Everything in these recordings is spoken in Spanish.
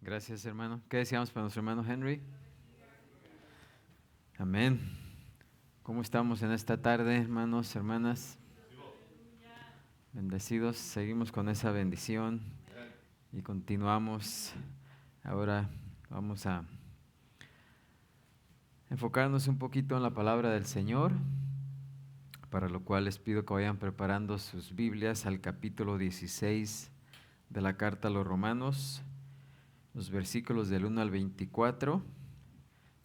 Gracias, hermano. ¿Qué decíamos para nuestro hermano Henry? Amén. ¿Cómo estamos en esta tarde, hermanos, hermanas? Bendecidos. Seguimos con esa bendición y continuamos. Ahora vamos a enfocarnos un poquito en la palabra del Señor, para lo cual les pido que vayan preparando sus Biblias al capítulo 16 de la carta a los Romanos, los versículos del 1 al 24,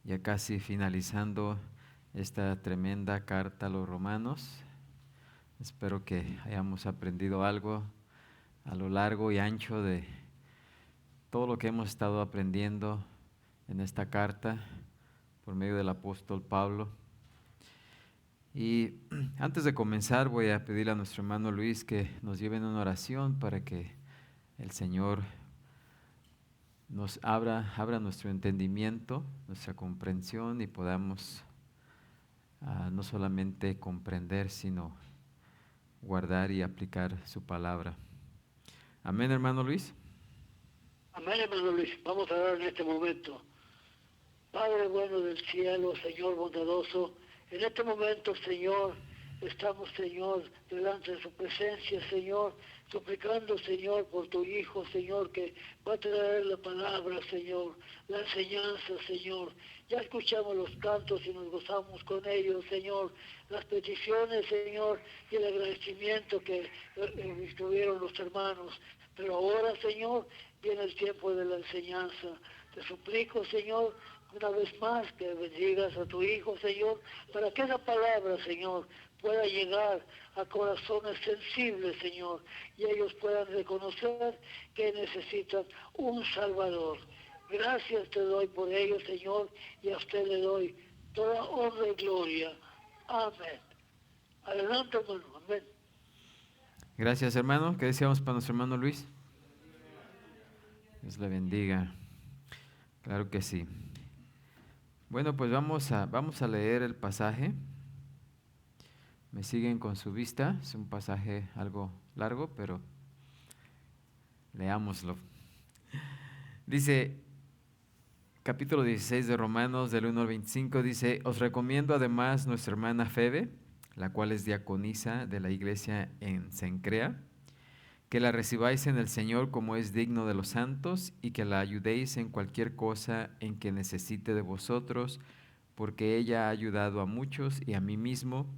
ya casi finalizando esta tremenda carta a los Romanos. Espero que hayamos aprendido algo a lo largo y ancho de todo lo que hemos estado aprendiendo en esta carta por medio del apóstol Pablo. Y antes de comenzar voy a pedirle a nuestro hermano Luis que nos lleve en una oración para que el Señor nos abra nuestro entendimiento, nuestra comprensión y podamos no solamente comprender, sino guardar y aplicar su palabra. Amén, hermano Luis. Amén, hermano Luis. Vamos a orar en este momento. Padre bueno del cielo, Señor bondadoso, en este momento, Señor, estamos, Señor, delante de su presencia, Señor, suplicando, Señor, por tu Hijo, Señor, que va a traer la palabra, Señor, la enseñanza, Señor. Ya escuchamos los cantos y nos gozamos con ellos, Señor, las peticiones, Señor, y el agradecimiento que tuvieron los hermanos. Pero ahora, Señor, viene el tiempo de la enseñanza. Te suplico, Señor, una vez más que bendigas a tu Hijo, Señor, para que esa palabra, Señor, pueda llegar a corazones sensibles, Señor, y ellos puedan reconocer que necesitan un Salvador. Gracias te doy por ello, Señor, y a usted le doy toda honra y gloria. Amén. Adelante, hermano. Amén. Gracias, hermano. ¿Qué decíamos para nuestro hermano Luis? Dios le bendiga. Claro que sí. Bueno, pues vamos a leer el pasaje. Me siguen con su vista. Es un pasaje algo largo, pero leámoslo. Dice, capítulo 16 de Romanos, del 1 al 25, dice: Os recomiendo además nuestra hermana Febe, la cual es diaconisa de la iglesia en Cencrea, que la recibáis en el Señor como es digno de los santos, y que la ayudéis en cualquier cosa en que necesite de vosotros, porque ella ha ayudado a muchos y a mí mismo.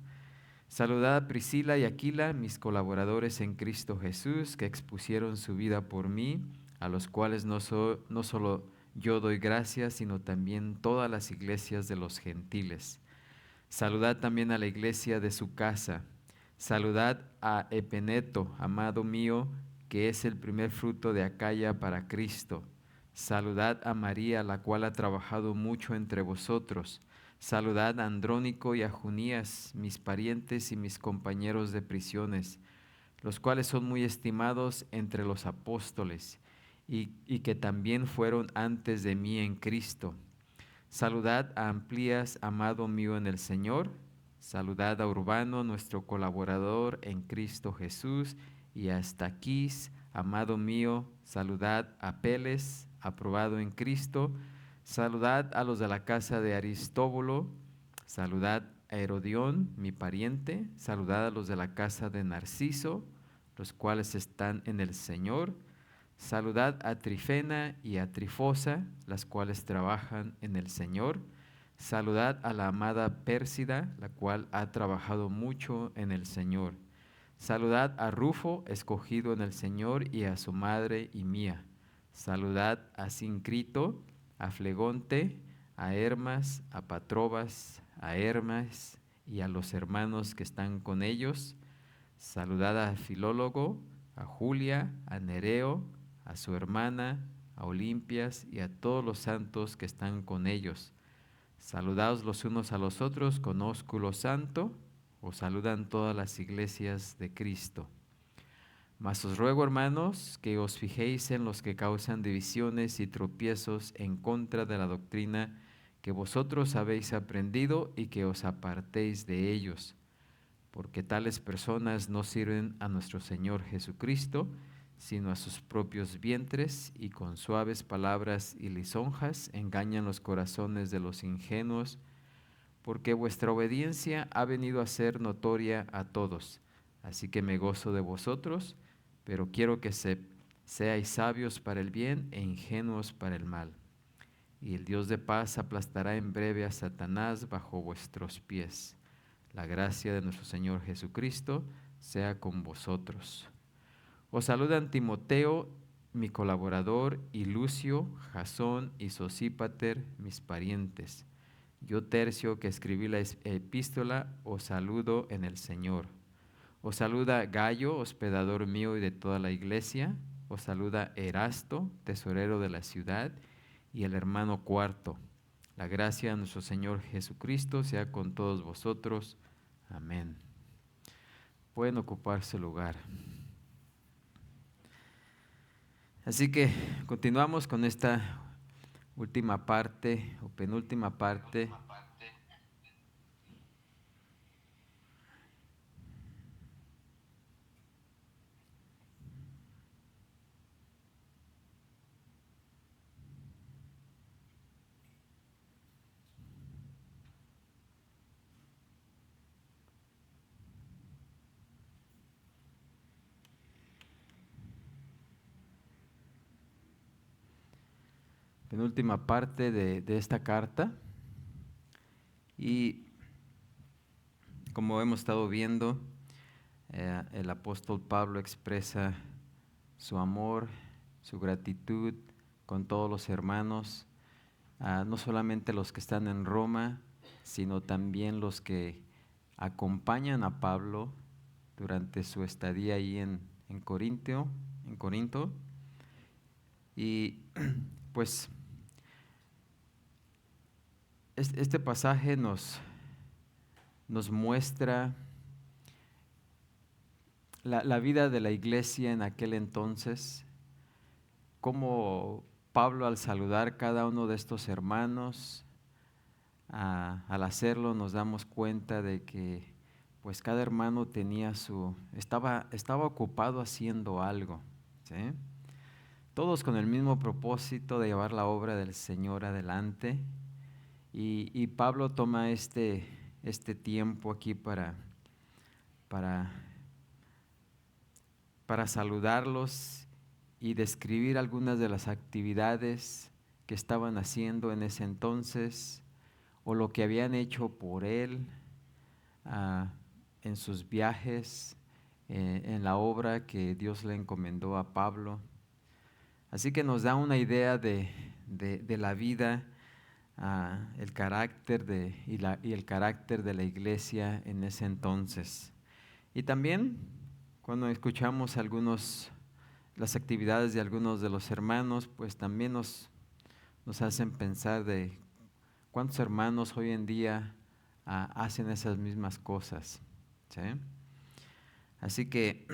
Saludad a Priscila y Aquila, mis colaboradores en Cristo Jesús, que expusieron su vida por mí, a los cuales no solo yo doy gracias, sino también todas las iglesias de los gentiles. Saludad también a la iglesia de su casa. Saludad a Epeneto, amado mío, que es el primer fruto de Acaya para Cristo. Saludad a María, la cual ha trabajado mucho entre vosotros. Saludad a Andrónico y a Junías, mis parientes y mis compañeros de prisiones, los cuales son muy estimados entre los apóstoles, y que también fueron antes de mí en Cristo. Saludad a Amplías, amado mío en el Señor. Saludad a Urbano, nuestro colaborador en Cristo Jesús, y a Estaquis, amado mío. Saludad a Peles, aprobado en Cristo. Saludad a los de la casa de Aristóbulo. Saludad a Herodión, mi pariente. Saludad a los de la casa de Narciso, los cuales están en el Señor. Saludad a Trifena y a Trifosa, las cuales trabajan en el Señor. Saludad a la amada Pérsida, la cual ha trabajado mucho en el Señor. Saludad a Rufo, escogido en el Señor, y a su madre y mía. Saludad a Sincrito, a Flegonte, a Hermas, a Patrobas, a Hermas y a los hermanos que están con ellos. Saludad a Filólogo, a Julia, a Nereo, a su hermana, a Olimpias y a todos los santos que están con ellos. Saludaos los unos a los otros con ósculo santo. Os saludan todas las iglesias de Cristo. Mas os ruego, hermanos, que os fijéis en los que causan divisiones y tropiezos en contra de la doctrina que vosotros habéis aprendido, y que os apartéis de ellos, porque tales personas no sirven a nuestro Señor Jesucristo, sino a sus propios vientres, y con suaves palabras y lisonjas engañan los corazones de los ingenuos, porque vuestra obediencia ha venido a ser notoria a todos. Así que me gozo de vosotros, pero quiero que seáis sabios para el bien e ingenuos para el mal. Y el Dios de paz aplastará en breve a Satanás bajo vuestros pies. La gracia de nuestro Señor Jesucristo sea con vosotros. Os saludan Timoteo, mi colaborador, y Lucio, Jasón y Sosípater, mis parientes. Yo, Tercio, que escribí la epístola, os saludo en el Señor. Os saluda Gayo, hospedador mío y de toda la iglesia. Os saluda Erasto, tesorero de la ciudad, y el hermano Cuarto. La gracia de nuestro Señor Jesucristo sea con todos vosotros. Amén. Pueden ocupar su lugar. Así que continuamos con esta última parte o penúltima parte de esta carta. Y como hemos estado viendo, el apóstol Pablo expresa su amor, su gratitud con todos los hermanos, no solamente los que están en Roma, sino también los que acompañan a Pablo durante su estadía ahí en Corinto. Y pues este pasaje nos muestra la vida de la iglesia en aquel entonces, cómo Pablo, al saludar cada uno de estos hermanos, al hacerlo nos damos cuenta de que pues cada hermano tenía estaba ocupado haciendo algo, ¿sí? Todos con el mismo propósito de llevar la obra del Señor adelante. Y Pablo toma este tiempo aquí para saludarlos y describir algunas de las actividades que estaban haciendo en ese entonces o lo que habían hecho por él en sus viajes, en la obra que Dios le encomendó a Pablo. Así que nos da una idea de la vida, el carácter y el carácter de la iglesia en ese entonces. Y también cuando escuchamos las actividades de algunos de los hermanos, pues también nos hacen pensar de cuántos hermanos hoy en día hacen esas mismas cosas, ¿sí? Así que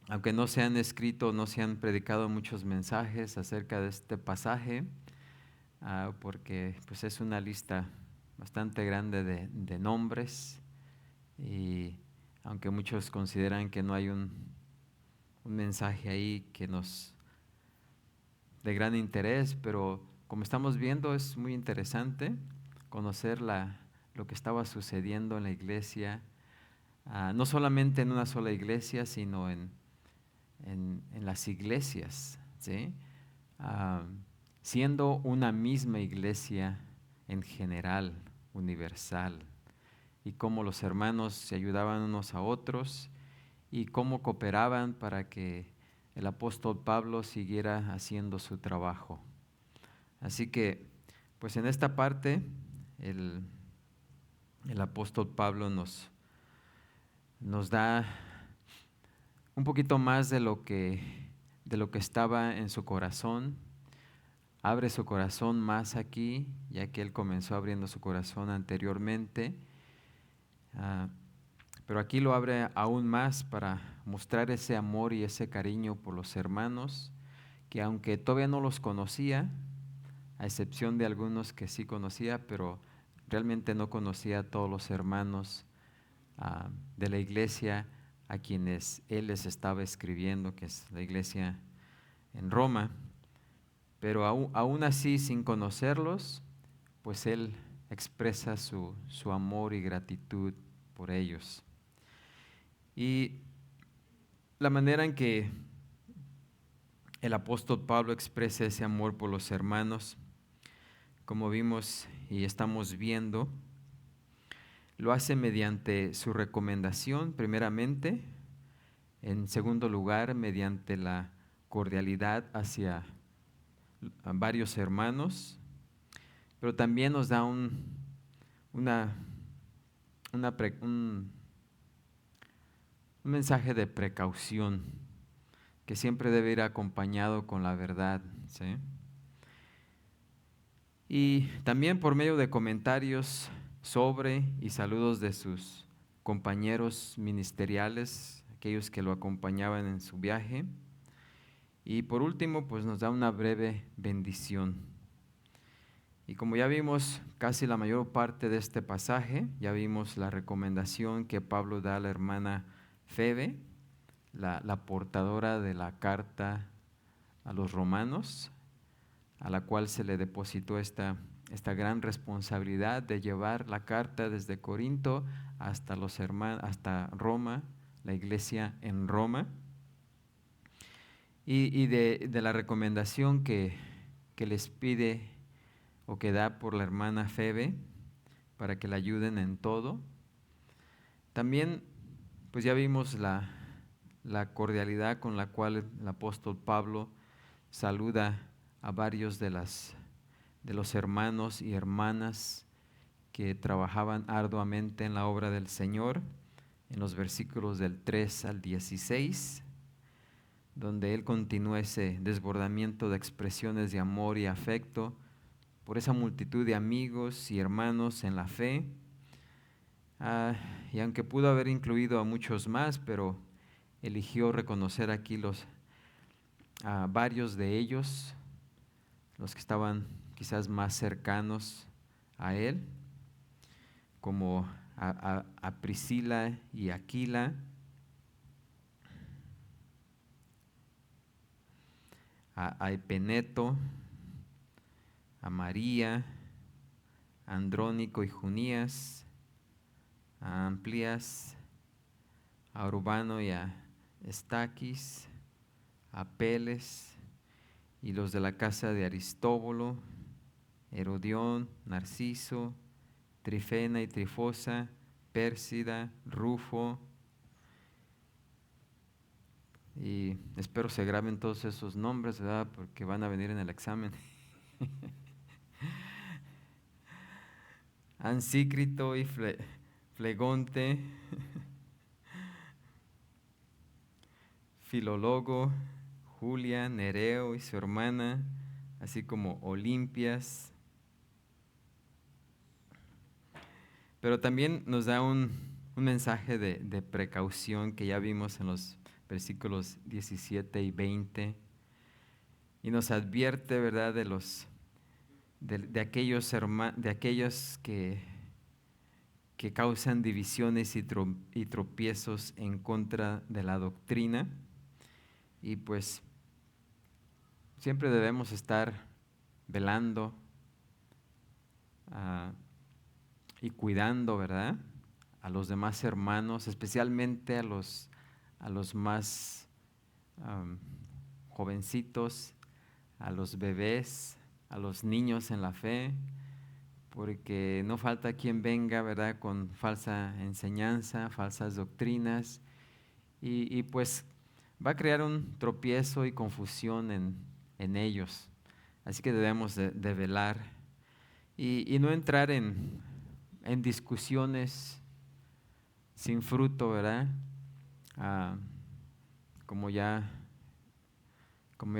aunque no se han escrito, no se han predicado muchos mensajes acerca de este pasaje, porque pues es una lista bastante grande de nombres, y aunque muchos consideran que no hay un mensaje ahí que de gran interés, pero como estamos viendo es muy interesante conocer lo que estaba sucediendo en la iglesia, no solamente en una sola iglesia, sino en las iglesias, ¿sí? Siendo una misma iglesia en general, universal, y cómo los hermanos se ayudaban unos a otros y cómo cooperaban para que el apóstol Pablo siguiera haciendo su trabajo. Así que, pues en esta parte, el apóstol Pablo nos da un poquito más de lo que estaba en su corazón. Abre su corazón más aquí, ya que él comenzó abriendo su corazón anteriormente. Pero aquí lo abre aún más para mostrar ese amor y ese cariño por los hermanos, que aunque todavía no los conocía, a excepción de algunos que sí conocía, pero realmente no conocía a todos los hermanos de la iglesia, a quienes él les estaba escribiendo, que es la iglesia en Roma, pero aún así, sin conocerlos, pues él expresa su amor y gratitud por ellos. Y la manera en que el apóstol Pablo expresa ese amor por los hermanos, como vimos y estamos viendo, lo hace mediante su recomendación, primeramente; en segundo lugar, mediante la cordialidad hacia varios hermanos, pero también nos da una un mensaje de precaución que siempre debe ir acompañado con la verdad, ¿sí? Y también por medio de comentarios sobre y saludos de sus compañeros ministeriales, aquellos que lo acompañaban en su viaje. Y por último, pues nos da una breve bendición. Y como ya vimos casi la mayor parte de este pasaje, ya vimos la recomendación que Pablo da a la hermana Febe, la portadora de la carta a los romanos, a la cual se le depositó esta gran responsabilidad de llevar la carta desde Corinto hasta Roma, la iglesia en Roma, y de la recomendación que les pide o que da por la hermana Febe para que la ayuden en todo. También pues ya vimos la cordialidad con la cual el apóstol Pablo saluda a varios de los hermanos y hermanas que trabajaban arduamente en la obra del Señor, en los versículos del 3 al 16, donde él continúa ese desbordamiento de expresiones de amor y afecto por esa multitud de amigos y hermanos en la fe. Y aunque pudo haber incluido a muchos más, pero eligió reconocer aquí a varios de ellos, los que estaban quizás más cercanos a él, como a Priscila y Aquila, a Epeneto, a María, a Andrónico y Junías, a Amplias, a Urbano y a Estaquis, a Peles y los de la casa de Aristóbulo, Herodión, Narciso, Trifena y Trifosa, Pérsida, Rufo. Y espero se graben todos esos nombres, ¿verdad? Porque van a venir en el examen. Ansícrito y Flegonte, Filólogo, Julia, Nereo y su hermana, así como Olimpias. Pero también nos da un mensaje de precaución que ya vimos en los versículos 17 y 20, y nos advierte, ¿verdad?, de aquellos que causan divisiones y tropiezos en contra de la doctrina. Y pues siempre debemos estar velando y cuidando, ¿verdad?, a los demás hermanos, especialmente a los más jovencitos, a los bebés, a los niños en la fe, porque no falta quien venga, ¿verdad?, con falsa enseñanza, falsas doctrinas, y pues va a crear un tropiezo y confusión en ellos. Así que debemos de velar y no entrar en discusiones sin fruto, ¿verdad? Como ya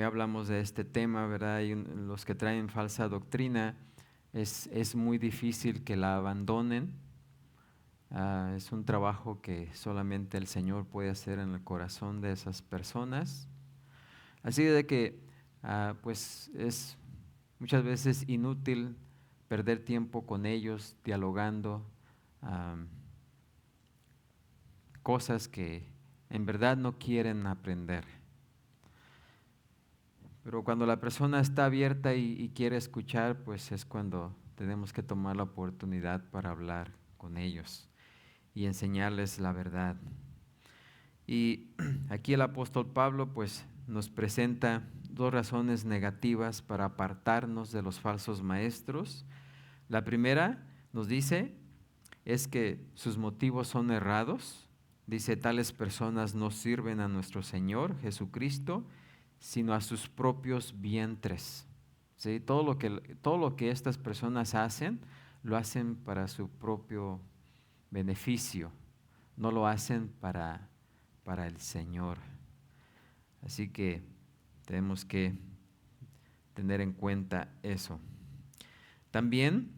hablamos de este tema, ¿verdad? Y los que traen falsa doctrina, es muy difícil que la abandonen. Es un trabajo que solamente el Señor puede hacer en el corazón de esas personas. Así de que pues es muchas veces inútil perder tiempo con ellos dialogando cosas que en verdad no quieren aprender. Pero cuando la persona está abierta y quiere escuchar, pues es cuando tenemos que tomar la oportunidad para hablar con ellos y enseñarles la verdad. Y aquí el apóstol Pablo pues nos presenta dos razones negativas para apartarnos de los falsos maestros. La primera nos dice es que sus motivos son errados. Dice, tales personas no sirven a nuestro Señor Jesucristo, sino a sus propios vientres. ¿Sí? Todo lo que estas personas hacen, lo hacen para su propio beneficio, no lo hacen para el Señor. Así que tenemos que tener en cuenta eso. También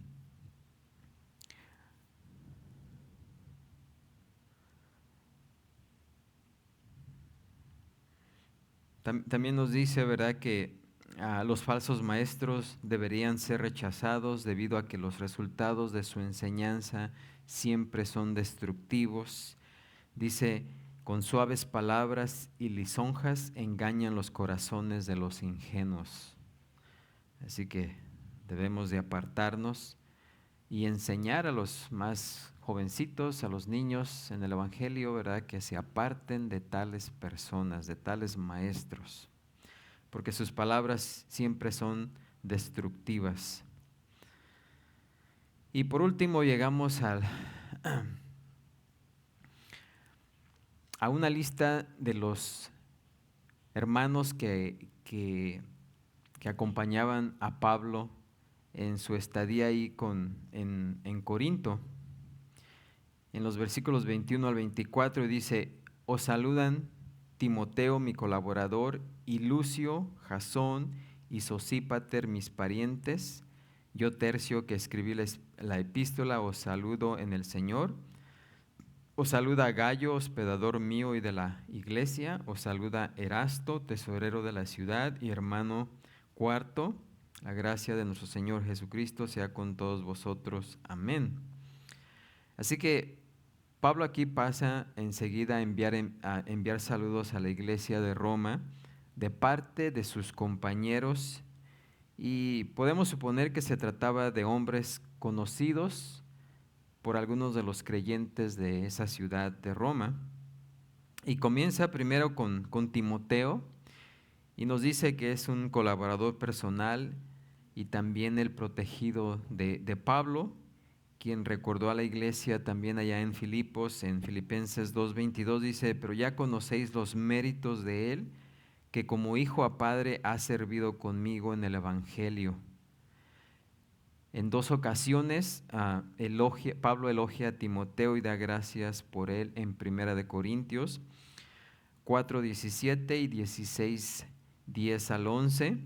también nos dice, ¿verdad?, que los falsos maestros deberían ser rechazados debido a que los resultados de su enseñanza siempre son destructivos. Dice, con suaves palabras y lisonjas engañan los corazones de los ingenuos. Así que debemos de apartarnos y enseñar a los más jovencitos, a los niños en el Evangelio, ¿verdad?, que se aparten de tales personas, de tales maestros, porque sus palabras siempre son destructivas. Y por último llegamos a una lista de los hermanos que acompañaban a Pablo en su estadía ahí en Corinto. En los versículos 21 al 24 dice, os saludan Timoteo, mi colaborador, y Lucio, Jasón y Sosípater, mis parientes. Yo, Tercio, que escribí la epístola, os saludo en el Señor. Os saluda Gallo, hospedador mío y de la iglesia. Os saluda Erasto, tesorero de la ciudad y hermano Cuarto. La gracia de nuestro Señor Jesucristo sea con todos vosotros. Amén. Así que Pablo aquí pasa enseguida a enviar saludos a la iglesia de Roma de parte de sus compañeros, y podemos suponer que se trataba de hombres conocidos por algunos de los creyentes de esa ciudad de Roma. Y comienza primero con Timoteo y nos dice que es un colaborador personal y también el protegido de Pablo, quien recordó a la iglesia también allá en Filipos, en Filipenses 2:22 dice, pero ya conocéis los méritos de él, que como hijo a padre ha servido conmigo en el Evangelio. En dos ocasiones Pablo elogia a Timoteo y da gracias por él en 1 Corintios 4:17 y 16:10 al 11.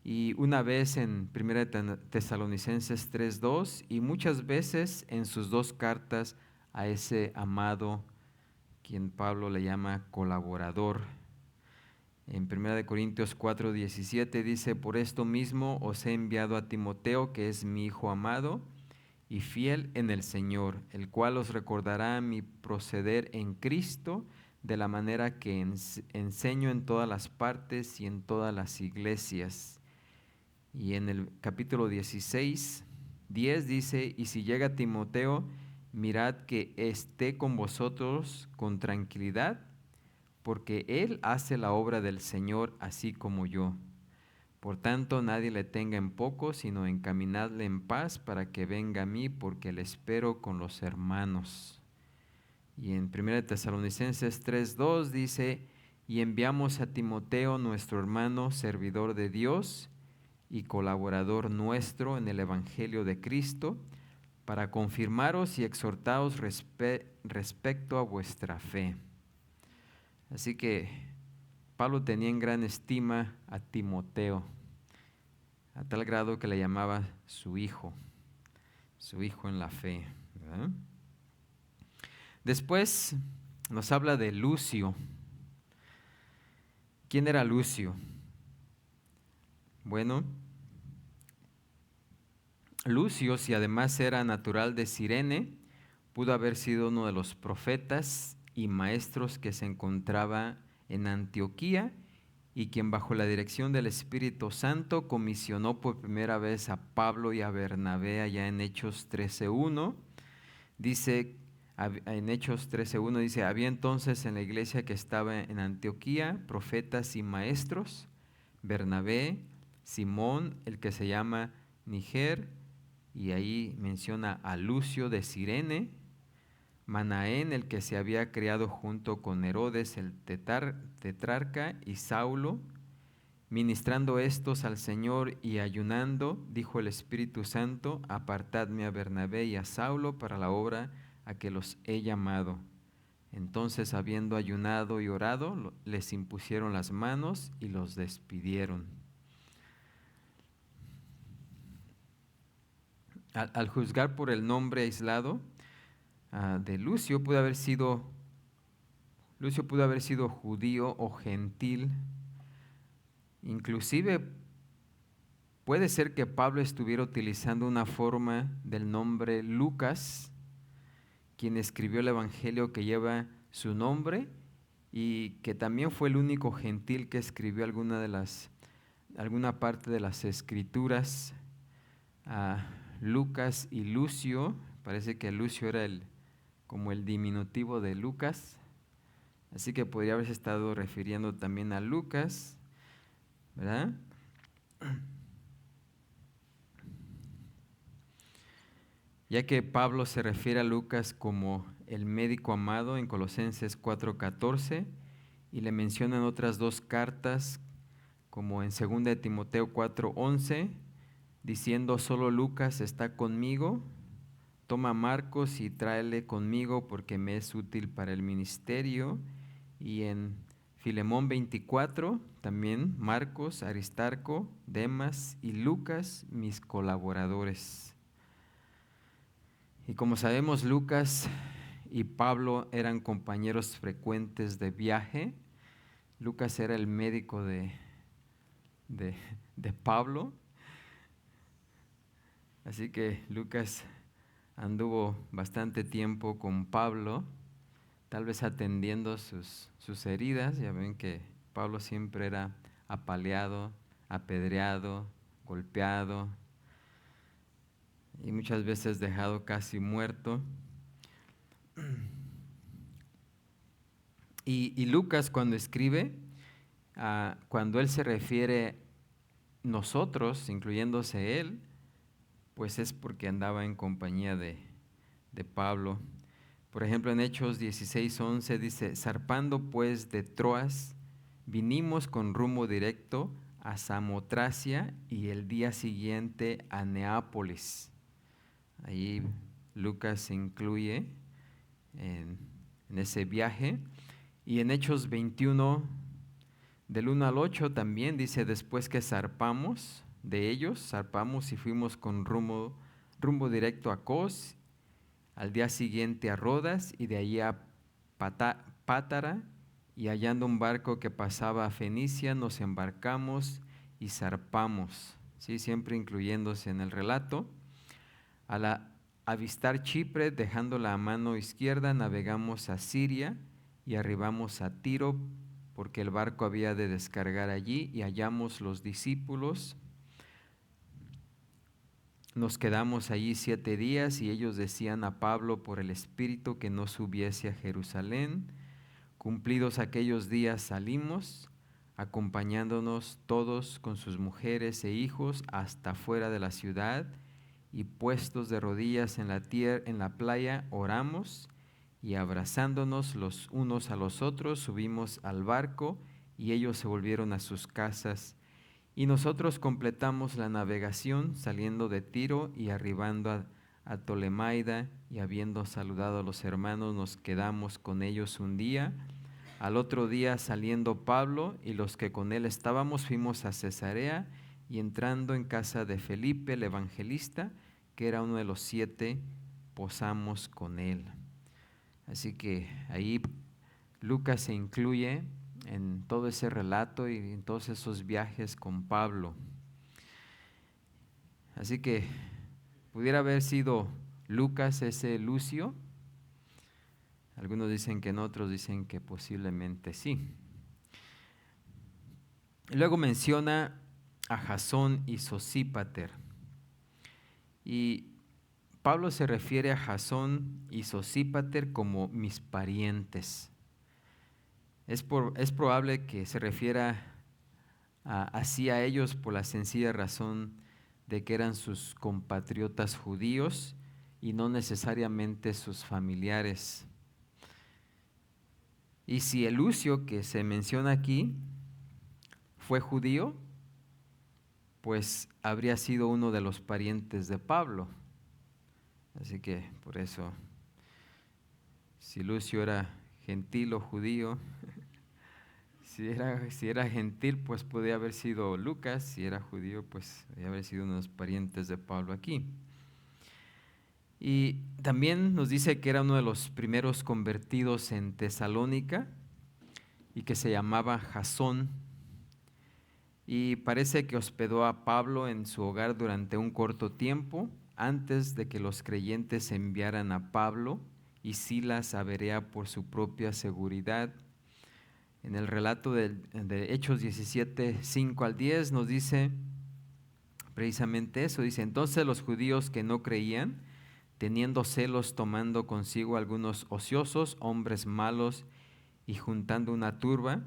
Y una vez en 1 Tesalonicenses 3:2 y muchas veces en sus dos cartas a ese amado, quien Pablo le llama colaborador. En 1 Corintios 4:17 dice, por esto mismo os he enviado a Timoteo, que es mi hijo amado y fiel en el Señor, el cual os recordará mi proceder en Cristo, de la manera que enseño en todas las partes y en todas las iglesias. Y en el capítulo 16:10 dice, y si llega Timoteo, mirad que esté con vosotros con tranquilidad, porque él hace la obra del Señor así como yo. Por tanto, nadie le tenga en poco, sino encaminadle en paz para que venga a mí, porque le espero con los hermanos. Y en 1 Tesalonicenses 3:2 dice, y enviamos a Timoteo, nuestro hermano, servidor de Dios y colaborador nuestro en el Evangelio de Cristo, para confirmaros y exhortaros respecto a vuestra fe. Así que Pablo tenía en gran estima a Timoteo, a tal grado que le llamaba su hijo en la fe, ¿verdad? Después nos habla de Lucio. ¿Quién era Lucio? Bueno, Lucio, si además era natural de Cirene, pudo haber sido uno de los profetas y maestros que se encontraba en Antioquía, y quien bajo la dirección del Espíritu Santo comisionó por primera vez a Pablo y a Bernabé allá en Hechos 13:1. Dice, en Hechos 13:1 dice, había entonces en la iglesia que estaba en Antioquía profetas y maestros, Bernabé, Simón, el que se llama Niger, y ahí menciona a Lucio de Cirene, Manaén, el que se había criado junto con Herodes el tetrarca, y Saulo. Ministrando estos al Señor y ayunando, dijo el Espíritu Santo, apartadme a Bernabé y a Saulo para la obra a que los he llamado. Entonces, habiendo ayunado y orado, les impusieron las manos y los despidieron. Al juzgar por el nombre aislado de Lucio, pudo haber sido judío o gentil. Inclusive puede ser que Pablo estuviera utilizando una forma del nombre Lucas, quien escribió el evangelio que lleva su nombre y que también fue el único gentil que escribió alguna parte de las escrituras. Lucas y Lucio, parece que Lucio era como el diminutivo de Lucas, así que podría haberse estado refiriendo también a Lucas, ¿verdad? Ya que Pablo se refiere a Lucas como el médico amado en Colosenses 4:14 y le menciona en otras dos cartas, como en 2 de Timoteo 4:11, diciendo, solo Lucas está conmigo, toma a Marcos y tráele conmigo porque me es útil para el ministerio. Y en Filemón 24, también Marcos, Aristarco, Demas y Lucas, mis colaboradores. Y como sabemos, Lucas y Pablo eran compañeros frecuentes de viaje. Lucas era el médico de Pablo. Así que Lucas anduvo bastante tiempo con Pablo, tal vez atendiendo sus heridas. Ya ven que Pablo siempre era apaleado, apedreado, golpeado y muchas veces dejado casi muerto. Y Lucas, cuando escribe, cuando él se refiere nosotros, incluyéndose él, pues es porque andaba en compañía de Pablo. Por ejemplo, en Hechos 16:11 dice, zarpando pues de Troas, vinimos con rumbo directo a Samotracia y el día siguiente a Neápolis. Ahí Lucas se incluye en ese viaje. Y en Hechos 21, del 1 al 8 también dice, después que zarpamos de ellos, zarpamos y fuimos con rumbo directo a Cos, al día siguiente a Rodas y de allí a Pátara, y hallando un barco que pasaba a Fenicia, nos embarcamos y zarpamos, ¿sí? Siempre incluyéndose en el relato. Al avistar Chipre, dejándola a mano izquierda, navegamos a Siria y arribamos a Tiro, porque el barco había de descargar allí, y hallamos los discípulos. Nos quedamos allí 7 días y ellos decían a Pablo por el Espíritu que no subiese a Jerusalén. Cumplidos aquellos días salimos, acompañándonos todos con sus mujeres e hijos hasta fuera de la ciudad, y puestos de rodillas en la playa oramos, y abrazándonos los unos a los otros subimos al barco, y ellos se volvieron a sus casas. Y nosotros completamos la navegación saliendo de Tiro y arribando a Tolemaida, y habiendo saludado a los hermanos nos quedamos con ellos un día. Al otro día, saliendo Pablo y los que con él estábamos, fuimos a Cesarea, y entrando en casa de Felipe el evangelista, que era uno de los 7, posamos con él. Así que ahí Lucas se incluye en todo ese relato y en todos esos viajes con Pablo. Así que pudiera haber sido Lucas ese Lucio. Algunos dicen que no, otros dicen que posiblemente sí. Luego menciona a Jasón y Sosípater. Y Pablo se refiere a Jasón y Sosípater como mis parientes. Es probable que se refiera así a ellos por la sencilla razón de que eran sus compatriotas judíos y no necesariamente sus familiares. Y si el Lucio que se menciona aquí fue judío, pues habría sido uno de los parientes de Pablo. Así que por eso, si Lucio era gentil o judío, si era gentil, pues podía haber sido Lucas; si era judío, pues podía haber sido uno de los parientes de Pablo aquí. Y también nos dice que era uno de los primeros convertidos en Tesalónica y que se llamaba Jasón. Y parece que hospedó a Pablo en su hogar durante un corto tiempo antes de que los creyentes enviaran a Pablo y Silas a Berea por su propia seguridad. En el relato de Hechos 17, 5 al 10 nos dice precisamente eso. Dice: entonces los judíos que no creían, teniendo celos, tomando consigo algunos ociosos, hombres malos, y juntando una turba,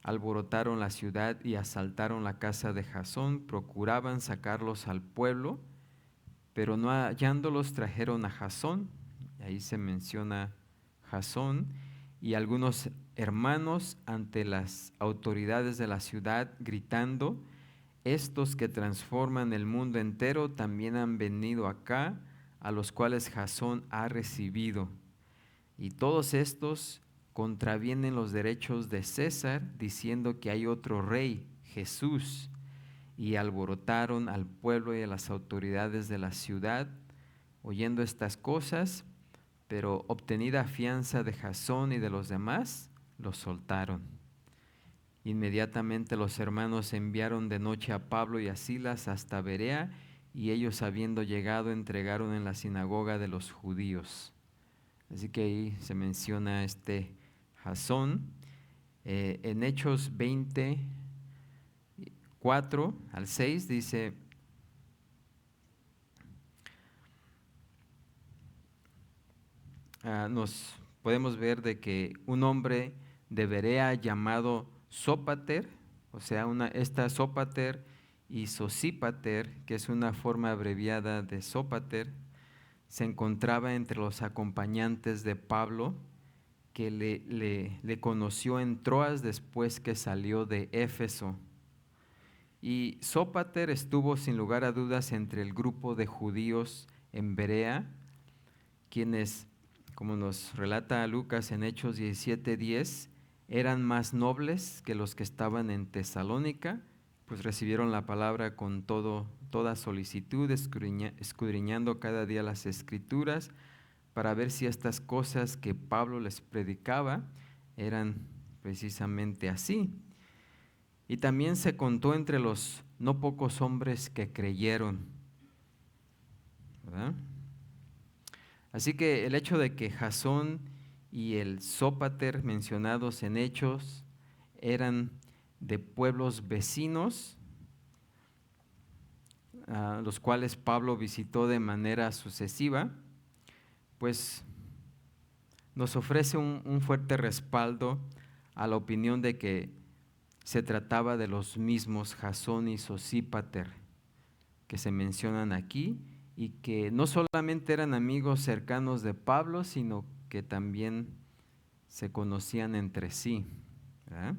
alborotaron la ciudad y asaltaron la casa de Jasón. Procuraban sacarlos al pueblo, pero no hallándolos trajeron a Jasón. Ahí se menciona Jasón y algunos hermanos ante las autoridades de la ciudad, gritando: estos que transforman el mundo entero también han venido acá, a los cuales Jasón ha recibido. Y todos estos contravienen los derechos de César, diciendo que hay otro rey, Jesús. Y alborotaron al pueblo y a las autoridades de la ciudad, oyendo estas cosas, pero obtenida fianza de Jasón y de los demás, los soltaron. Inmediatamente los hermanos enviaron de noche a Pablo y a Silas hasta Berea, y ellos, habiendo llegado, entregaron en la sinagoga de los judíos. Así que ahí se menciona este Jasón. En Hechos 20, 4 al 6 dice: nos podemos ver de que un hombre de Berea llamado Sópater, o sea, esta Sópater y Sosípater, que es una forma abreviada de Sópater, se encontraba entre los acompañantes de Pablo, que le conoció en Troas después que salió de Éfeso. Y Sópater estuvo sin lugar a dudas entre el grupo de judíos en Berea, quienes, como nos relata Lucas en Hechos 17:10, eran más nobles que los que estaban en Tesalónica, pues recibieron la palabra con toda solicitud, escudriñando cada día las Escrituras para ver si estas cosas que Pablo les predicaba eran precisamente así. Y también se contó entre los no pocos hombres que creyeron, ¿verdad? Así que el hecho de que Jasón y el Sópater mencionados en Hechos eran de pueblos vecinos, los cuales Pablo visitó de manera sucesiva, pues nos ofrece un fuerte respaldo a la opinión de que se trataba de los mismos Jasón y Sosípater que se mencionan aquí, y que no solamente eran amigos cercanos de Pablo, sino que también se conocían entre sí, ¿verdad?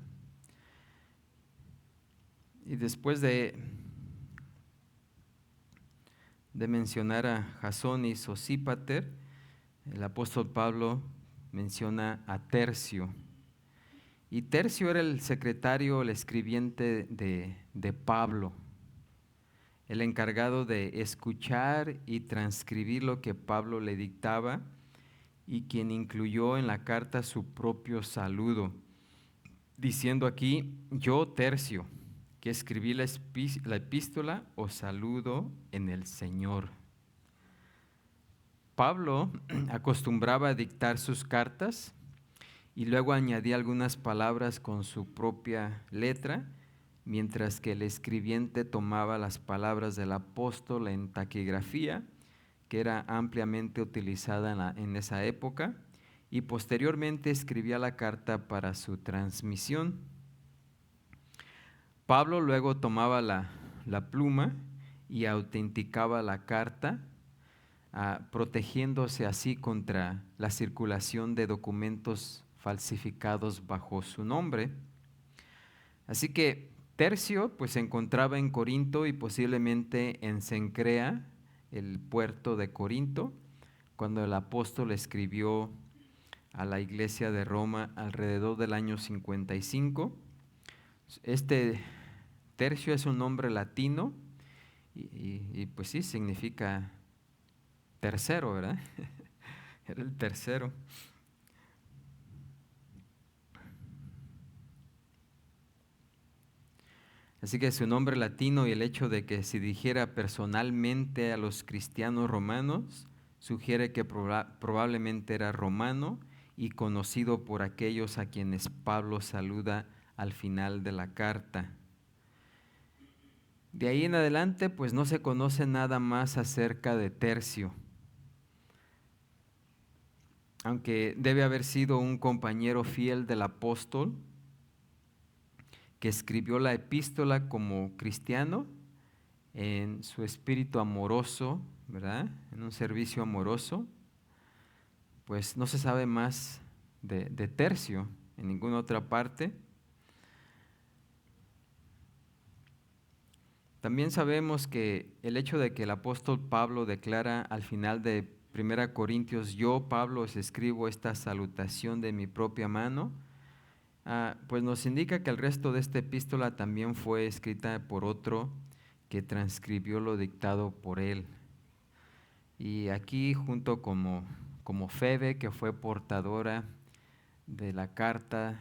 Y después de mencionar a Jasón y Sosípater, el apóstol Pablo menciona a Tercio. Y Tercio era el secretario, el escribiente de Pablo, el encargado de escuchar y transcribir lo que Pablo le dictaba, y quien incluyó en la carta su propio saludo, diciendo aquí: yo, Tercio, que escribí la epístola, os saludo en el Señor. Pablo acostumbraba a dictar sus cartas y luego añadía algunas palabras con su propia letra, mientras que el escribiente tomaba las palabras del apóstol en taquigrafía, que era ampliamente utilizada en esa época, y posteriormente escribía la carta para su transmisión. Pablo luego tomaba la pluma y autenticaba la carta, protegiéndose así contra la circulación de documentos falsificados bajo su nombre. Así que Tercio pues se encontraba en Corinto y posiblemente en Cencrea, el puerto de Corinto, cuando el apóstol escribió a la iglesia de Roma alrededor del año 55. Este Tercio es un nombre latino y pues sí, significa tercero, ¿verdad? Era el tercero. Así que su nombre latino y el hecho de que se dijera personalmente a los cristianos romanos sugiere que probablemente era romano y conocido por aquellos a quienes Pablo saluda al final de la carta. De ahí en adelante, pues no se conoce nada más acerca de Tercio, aunque debe haber sido un compañero fiel del apóstol que escribió la epístola como cristiano en su espíritu amoroso, ¿verdad? En un servicio amoroso. Pues no se sabe más de Tercio en ninguna otra parte. También sabemos que el hecho de que el apóstol Pablo declara al final de 1 Corintios, yo, Pablo, os escribo esta salutación de mi propia mano, pues nos indica que el resto de esta epístola también fue escrita por otro que transcribió lo dictado por él. Y aquí junto como Febe, que fue portadora de la carta,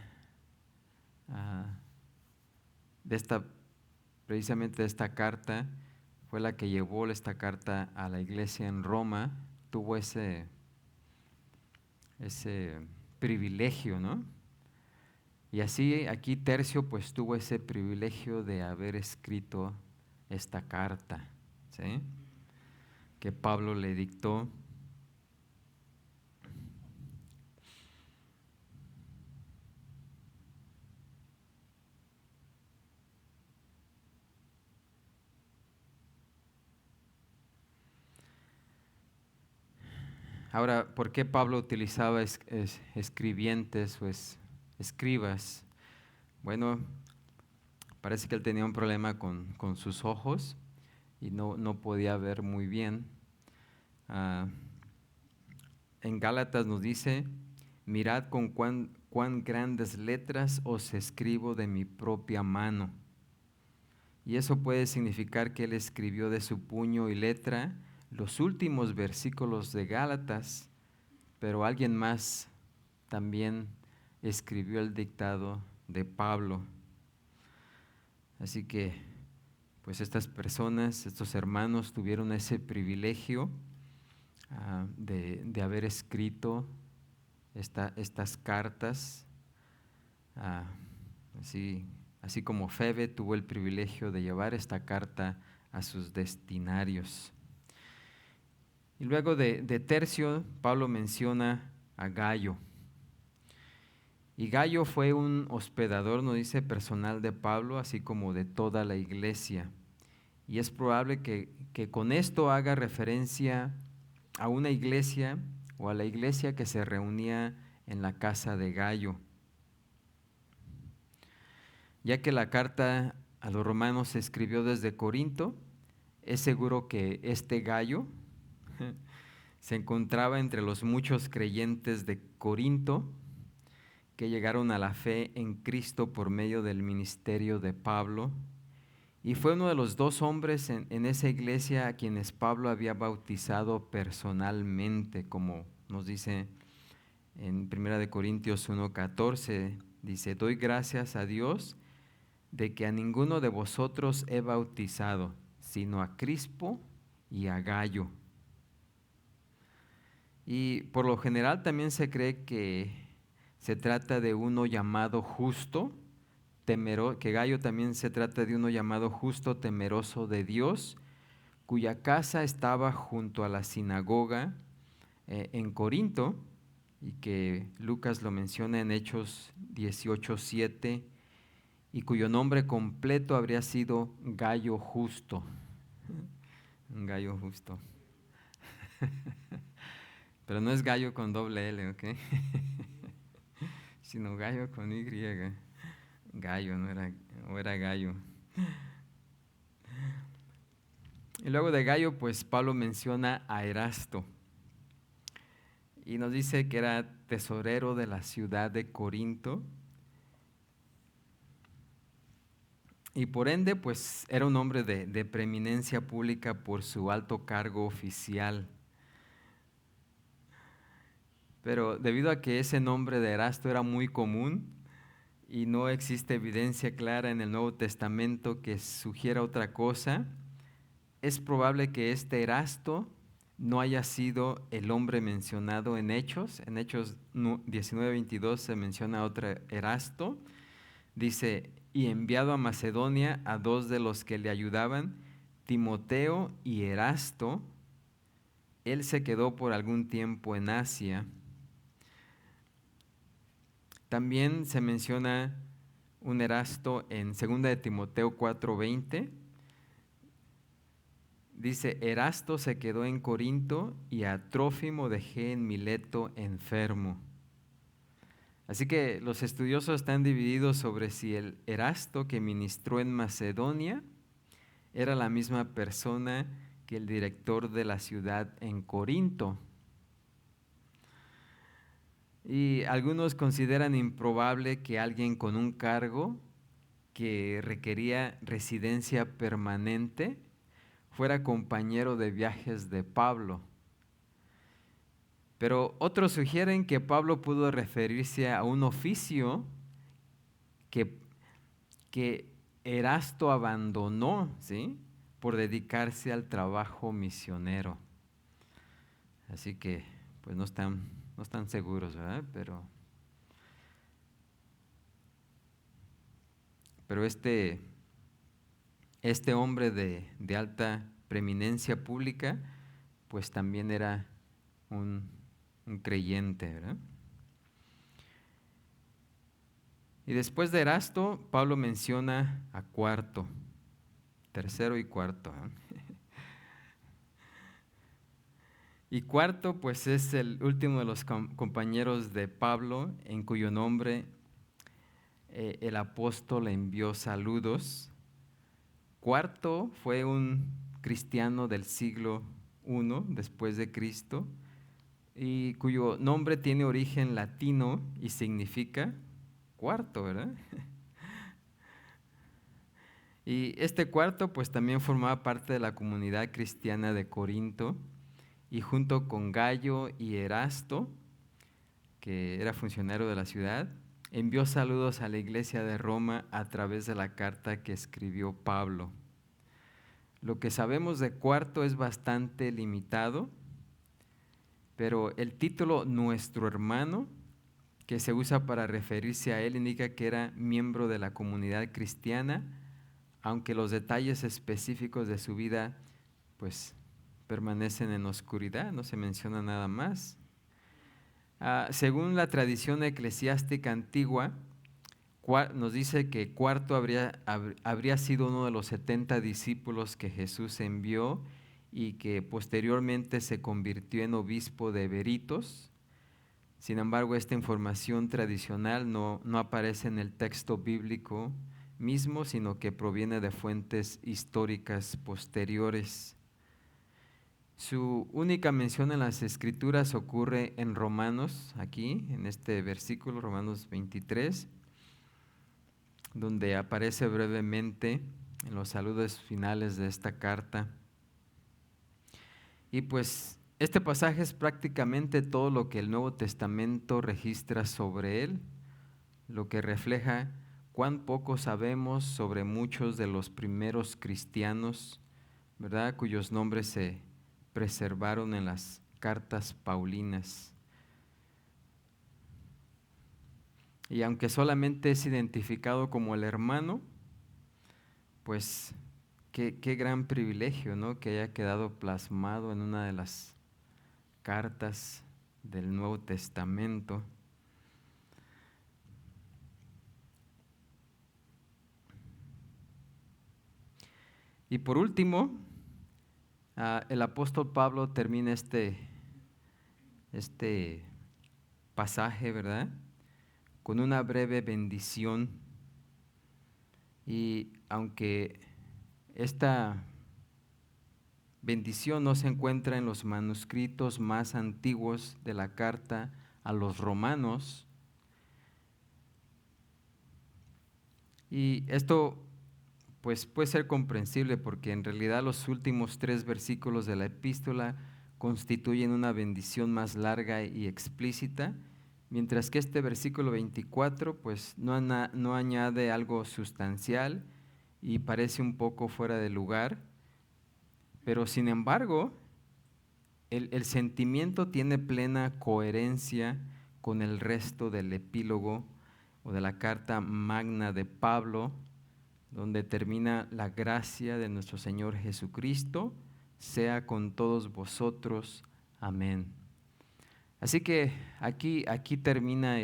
precisamente esta carta, fue la que llevó esta carta a la iglesia en Roma, tuvo ese privilegio, ¿no? Y así aquí Tercio pues tuvo ese privilegio de haber escrito esta carta, ¿sí? Que Pablo le dictó. Ahora, ¿por qué Pablo utilizaba escribientes o escribas? Bueno, parece que él tenía un problema con sus ojos y no podía ver muy bien. En Gálatas nos dice, mirad con cuán grandes letras os escribo de mi propia mano. Y eso puede significar que él escribió de su puño y letra los últimos versículos de Gálatas, pero alguien más también escribió el dictado de Pablo. Así que, pues estas personas, estos hermanos tuvieron ese privilegio de haber escrito estas cartas, así como Febe tuvo el privilegio de llevar esta carta a sus destinarios. Y luego de Tercio, Pablo menciona a Gayo. Y Gayo fue un hospedador, nos dice, personal de Pablo, así como de toda la iglesia. Y es probable que con esto haga referencia a una iglesia o a la iglesia que se reunía en la casa de Gayo. Ya que la carta a los romanos se escribió desde Corinto, es seguro que este Gayo se encontraba entre los muchos creyentes de Corinto que llegaron a la fe en Cristo por medio del ministerio de Pablo, y fue uno de los dos hombres en esa iglesia a quienes Pablo había bautizado personalmente, como nos dice en 1 Corintios 1:14, dice, doy gracias a Dios de que a ninguno de vosotros he bautizado, sino a Crispo y a Gayo. Y por lo general también se cree que se trata de uno llamado justo, que Gayo también se trata de uno llamado justo, temeroso de Dios, cuya casa estaba junto a la sinagoga en Corinto, y que Lucas lo menciona en Hechos 18:7, y cuyo nombre completo habría sido Gayo Justo. Un gallo justo. Pero no es gallo con doble L, ¿ok? Sino gallo con Y. Gallo, no era, o era gallo. Y luego de Gallo, pues Pablo menciona a Erasto. Y nos dice que era tesorero de la ciudad de Corinto. Y por ende, pues era un hombre de preeminencia pública por su alto cargo oficial. Pero debido a que ese nombre de Erasto era muy común y no existe evidencia clara en el Nuevo Testamento que sugiera otra cosa, es probable que este Erasto no haya sido el hombre mencionado en Hechos. En Hechos 19:22 se menciona otro Erasto. Dice, y enviado a Macedonia a dos de los que le ayudaban, Timoteo y Erasto, él se quedó por algún tiempo en Asia. También se menciona un Erasto en 2 de Timoteo 4:20. Dice, Erasto se quedó en Corinto y a Trófimo dejé en Mileto enfermo. Así que los estudiosos están divididos sobre si el Erasto que ministró en Macedonia era la misma persona que el director de la ciudad en Corinto. Y algunos consideran improbable que alguien con un cargo que requería residencia permanente fuera compañero de viajes de Pablo. Pero otros sugieren que Pablo pudo referirse a un oficio que Erasto abandonó, ¿sí?, por dedicarse al trabajo misionero. Así que, pues no están seguros, ¿verdad? Pero este hombre de alta preeminencia pública, pues también era un creyente, ¿verdad? Y después de Erasto, Pablo menciona a Cuarto, tercero y cuarto. Y Cuarto, pues es el último de los compañeros de Pablo, en cuyo nombre el apóstol envió saludos. Cuarto fue un cristiano del siglo I después de Cristo, y cuyo nombre tiene origen latino y significa cuarto, ¿verdad? Y este Cuarto pues también formaba parte de la comunidad cristiana de Corinto, y junto con Gayo y Erasto, que era funcionario de la ciudad, envió saludos a la iglesia de Roma a través de la carta que escribió Pablo. Lo que sabemos de Cuarto es bastante limitado, pero el título nuestro hermano, que se usa para referirse a él, indica que era miembro de la comunidad cristiana, aunque los detalles específicos de su vida pues permanecen en oscuridad, no se menciona nada más. Según la tradición eclesiástica antigua, nos dice que Cuarto habría sido uno de los 70 discípulos que Jesús envió y que posteriormente se convirtió en obispo de Beritos. Sin embargo, esta información tradicional no aparece en el texto bíblico mismo, sino que proviene de fuentes históricas posteriores. Su única mención en las Escrituras ocurre en Romanos, aquí, en este versículo, Romanos 23, donde aparece brevemente en los saludos finales de esta carta. Y pues este pasaje es prácticamente todo lo que el Nuevo Testamento registra sobre él, lo que refleja cuán poco sabemos sobre muchos de los primeros cristianos, ¿verdad?, cuyos nombres se preservaron en las cartas paulinas. Y aunque solamente es identificado como el hermano, pues qué gran privilegio, ¿no? Que haya quedado plasmado en una de las cartas del Nuevo Testamento. Y por último, el apóstol Pablo termina este pasaje, ¿verdad?, con una breve bendición. Y aunque esta bendición no se encuentra en los manuscritos más antiguos de la carta a los romanos, y esto pues puede ser comprensible porque en realidad los últimos 3 versículos de la epístola constituyen una bendición más larga y explícita, mientras que este versículo 24 pues no añade algo sustancial y parece un poco fuera de lugar, pero sin embargo el sentimiento tiene plena coherencia con el resto del epílogo o de la carta magna de Pablo, donde termina: la gracia de nuestro Señor Jesucristo sea con todos vosotros. Amén. Así que aquí termina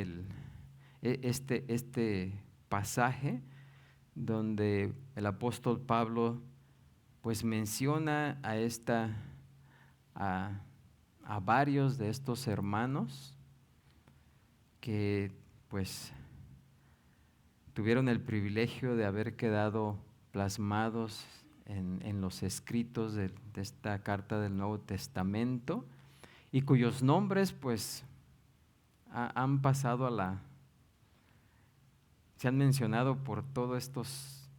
este pasaje donde el apóstol Pablo pues menciona a varios de estos hermanos que pues tuvieron el privilegio de haber quedado plasmados en los escritos de esta carta del Nuevo Testamento y cuyos nombres pues han pasado se han mencionado por todos estos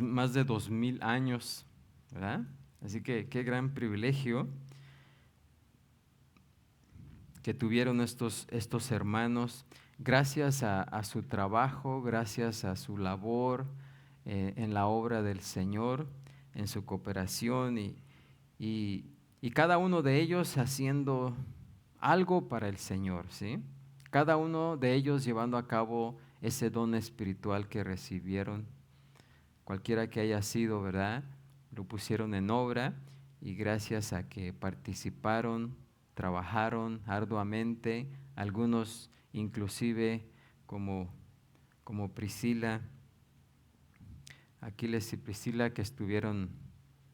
más de 2000 años, ¿verdad? Así que qué gran privilegio que tuvieron estos hermanos, gracias a su trabajo, gracias a su labor en la obra del Señor, en su cooperación y cada uno de ellos haciendo algo para el Señor, ¿sí? Cada uno de ellos llevando a cabo ese don espiritual que recibieron, cualquiera que haya sido, ¿verdad? Lo pusieron en obra y gracias a que participaron, trabajaron arduamente, algunos inclusive como Priscila, Aquiles y Priscila, que estuvieron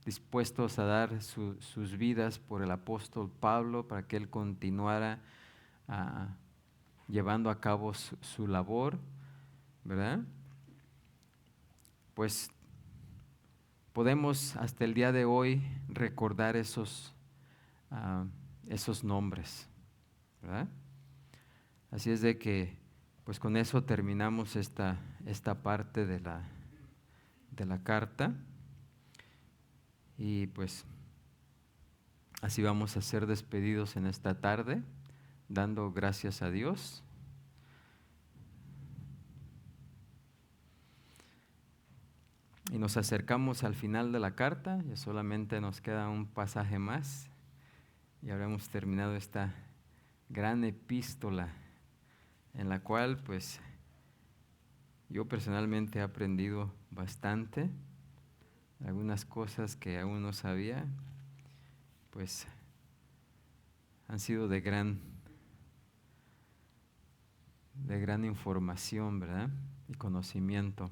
dispuestos a dar sus vidas por el apóstol Pablo para que él continuara llevando a cabo su labor, ¿verdad? Pues podemos hasta el día de hoy recordar esos nombres, ¿verdad? Así es de que, pues con eso terminamos esta parte de la carta y pues así vamos a ser despedidos en esta tarde, dando gracias a Dios. Y nos acercamos al final de la carta, ya solamente nos queda un pasaje más y habremos terminado esta gran epístola en la cual pues yo personalmente he aprendido bastante, algunas cosas que aún no sabía, pues han sido de gran información, ¿verdad? Y conocimiento.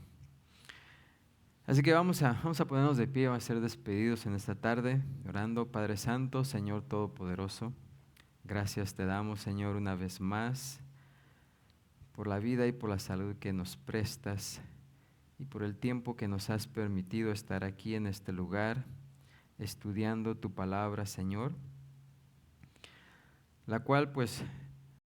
Así que vamos a ponernos de pie, vamos a ser despedidos en esta tarde, orando. Padre Santo, Señor Todopoderoso, gracias te damos, Señor, una vez más por la vida y por la salud que nos prestas y por el tiempo que nos has permitido estar aquí en este lugar, estudiando tu palabra, Señor, la cual pues